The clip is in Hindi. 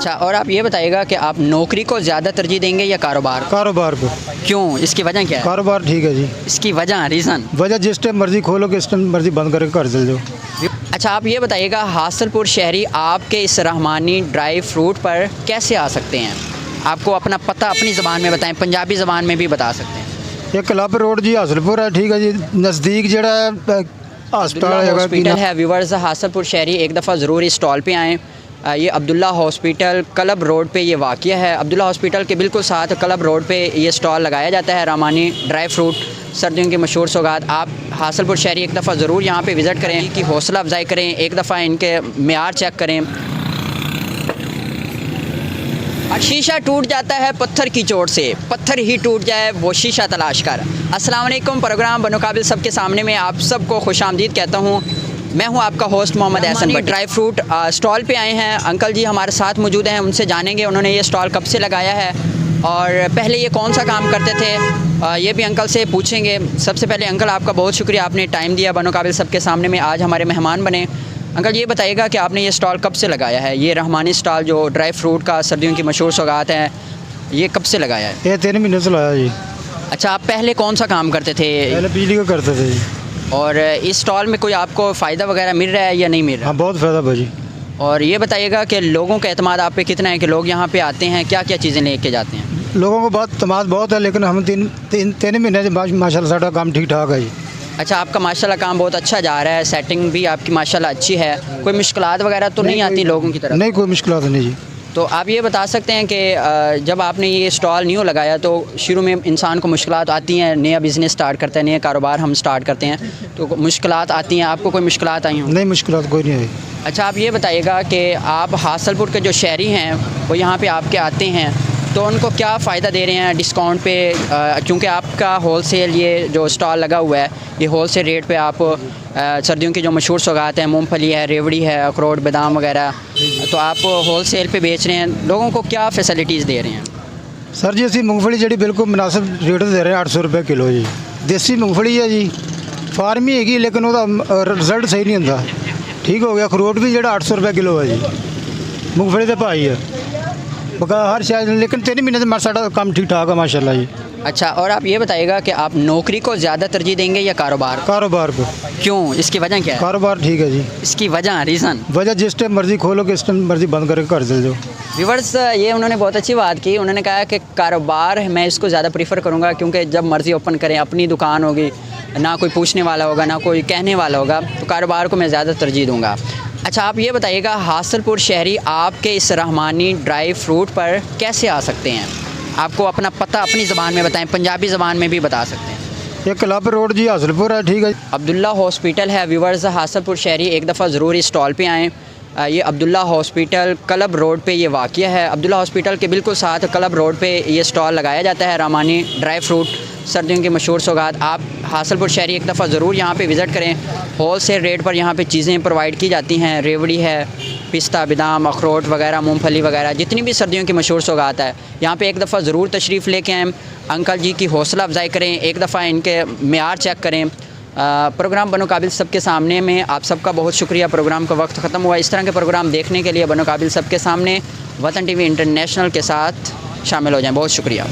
अच्छा, और आप ये बताइएगा कि आप नौकरी को ज़्यादा तरजीह देंगे या कारोबार? कारोबार को। क्यों, इसकी वजह क्या है? कारोबार ठीक है जी। इसकी वजह, रीज़न? वजह जिस टाइम मर्जी खोलो किस टाइम मर्जी बंद करके घर चल जाओ। अच्छा, आप ये बताइएगा हासलपुर शहरी आपके इस रहमानी ड्राई फ्रूट पर कैसे आ सकते हैं? आपको अपना पता अपनी ज़बान में बताएं, पंजाबी ज़बान में भी बता सकते हैं। ये क्लब रोड जी हासलपुर है, ठीक है जी। नज़दीक जड़ा हॉस्पिटल है। व्यूवर्स, हासलपुर शहरी एक दफ़ा ज़रूर इस स्टॉल पे आएँ। ये अब्दुल्ला हॉस्पिटल क्लब रोड पे ये वाक़या है। अब्दुल्ला हॉस्पिटल के बिल्कुल साथ क्लब रोड पे ये स्टॉल लगाया जाता है, रहमानी ड्राई फ्रूट, सर्दियों की मशहूर सौगात। आप हासलपुर शहरी एक दफ़ा ज़रूर यहाँ पे विज़िट करें, इनकी हौसला अफजाई करें, एक दफ़ा इनके मेयार चेक करें। और शीशा टूट जाता है पत्थर की चोट से, पत्थर ही टूट जाए वो शीशा तलाश कर। अस्सलाम वालेकुम, प्रोग्राम बनोकाबिल सबके सामने में आप सबको खुशामदीद कहता हूँ। मैं हूं आपका host Mohammad Ehsan Bhatt. Dry fruit stall पे आए हैं, अंकल जी हमारे साथ मौजूद हैं, उनसे जानेंगे उन्होंने ये स्टॉल कब से लगाया है और पहले ये कौन सा काम करते थे, ये भी अंकल से पूछेंगे। सबसे पहले अंकल आपका बहुत शुक्रिया, आपने टाइम दिया, बनोकाबिल सबके सामने में आज हमारे मेहमान बने। अंकल ये बताइएगा कि आपने ये स्टॉल कब से लगाया है, ये रहमानी स्टॉल जो ड्राई फ्रूट का सर्दियों की मशहूर सौगात है, ये कब से लगाया है? ये 3 महीने से लाया जी। अच्छा, आप पहले कौन सा काम करते थे? पहले बिजली का करते थे जी। और इस स्टॉल में कोई आपको फ़ायदा वगैरह मिल रहा है या नहीं मिल रहा? हाँ, बहुत फ़ायदा भाजी। और ये बताइएगा कि लोगों का एतमाद आप पे कितना है कि लोग यहाँ पे आते हैं, क्या क्या चीज़ें लेके जाते हैं? लोगों को बहुत तमाद बहुत है, लेकिन हम तीन महीने से माशाल्लाह साਡਾ काम ठीक ठाक है जी। अच्छा, आपका माशाल्लाह काम बहुत अच्छा जा रहा है, सेटिंग भी आपकी माशाल्लाह अच्छी है, कोई मुश्किलात वगैरह तो नहीं आती लोगों की तरफ? नहीं, कोई मुश्किलात नहीं जी। तो आप ये बता सकते हैं कि जब आपने ये स्टॉल न्यू लगाया तो शुरू में इंसान को मुश्किलात आती हैं, नया बिज़नेस स्टार्ट करते हैं, नया कारोबार हम स्टार्ट करते हैं तो मुश्किलात आती हैं, आपको कोई मुश्किलात आई हों? नहीं, मुश्किलात कोई नहीं आई। अच्छा, आप ये बताइएगा कि आप हासलपुर के जो शहरी हैं वो यहाँ पे आपके आते हैं तो उनको क्या फ़ायदा दे रहे हैं डिस्काउंट पे, क्योंकि आपका होलसेल ये जो स्टॉल लगा हुआ है ये होलसेल रेट पे आप सर्दियों की जो मशहूर सौगात हैं, मूंगफली है, रेवड़ी है, अखरोट, बादाम वगैरह, तो आप होलसेल पे बेच रहे हैं, लोगों को क्या फैसिलिटीज़ दे रहे हैं? सर जी ਅਸੀਂ मूंगफली जी बिल्कुल मुनासिब रेट दे रहे हैं, 800 रुपये किलो जी। देसी मूंगफली है जी, फार्मी हैगी लेकिन ਉਹਦਾ रिजल्ट सही नहीं ਹੁੰਦਾ। ठीक हो गया। अखरोट भी ਜਿਹੜਾ 800 रुपये किलो है जी, मूंगफली ਦੇ भाई है बका हर शायद, लेकिन 3 महीने से साਡਾ काम ठीक ठाक है माशाल्लाह जी। अच्छा, और आप ये बताइएगा कि आप नौकरी को ज़्यादा तरजीह देंगे या कारोबार? कारोबार को। क्यों, इसकी वजह क्या है? कारोबार ठीक है जी। इसकी वजह, रीज़न? वजह जिस टाइम मर्जी खोलो किस टाइम मर्जी बंद करके घर चल जाओ। व्यूअर्स, ये उन्होंने बहुत अच्छी बात की, उन्होंने कहा कि कारोबार मैं इसको ज़्यादा प्रीफर करूँगा क्योंकि जब मर्ज़ी ओपन करें, अपनी दुकान होगी, ना कोई पूछने वाला होगा ना कोई कहने वाला होगा, तो कारोबार को मैं ज़्यादा तरजीह दूँगा। अच्छा, आप ये बताइएगा हासलपुर शहरी आपके इस रहमानी ड्राई फ्रूट पर कैसे आ सकते हैं? आपको अपना पता अपनी ज़बान में बताएं, पंजाबी ज़बान में भी बता सकते हैं। ये क्लब रोड जी हासलपुर है, ठीक है। अब्दुल्ला हॉस्पिटल है। व्यूवर्स, हासलपुर शहरी एक दफ़ा ज़रूर इस स्टॉल पे आएँ। ये अब्दुल्ला हॉस्पिटल क्लब रोड पे ये वाक़या है। अब्दुल्ला हॉस्पिटल के बिल्कुल साथ क्लब रोड पे ये स्टॉल लगाया जाता है, रहमानी ड्राई फ्रूट, सर्दियों की मशहूर सौगात। आप हासलपुर शहरी एक दफ़ा ज़रूर यहाँ पे विज़िट करें, होल सेल रेट पर यहाँ पे चीज़ें प्रोवाइड की जाती हैं, रेवड़ी है, पिस्ता, बादाम, अखरोट वगैरह, मूंगफली वगैरह, जितनी भी सर्दियों की मशहूर सौगात है यहाँ पे एक दफ़ा ज़रूर तशरीफ़ लेके आएँ। अंकल जी की हौसला अफजाई करें, एक दफ़ा इनके मेयार चेक करें। प्रोग्राम बनोकाबिल सबके सामने में आप सबका बहुत शुक्रिया। प्रोग्राम का वक्त ख़त्म हुआ। इस तरह के प्रोग्राम देखने के लिए बनोकाबिल सबके सामने वतन टीवी इंटरनेशनल के साथ शामिल हो जाएं। बहुत शुक्रिया।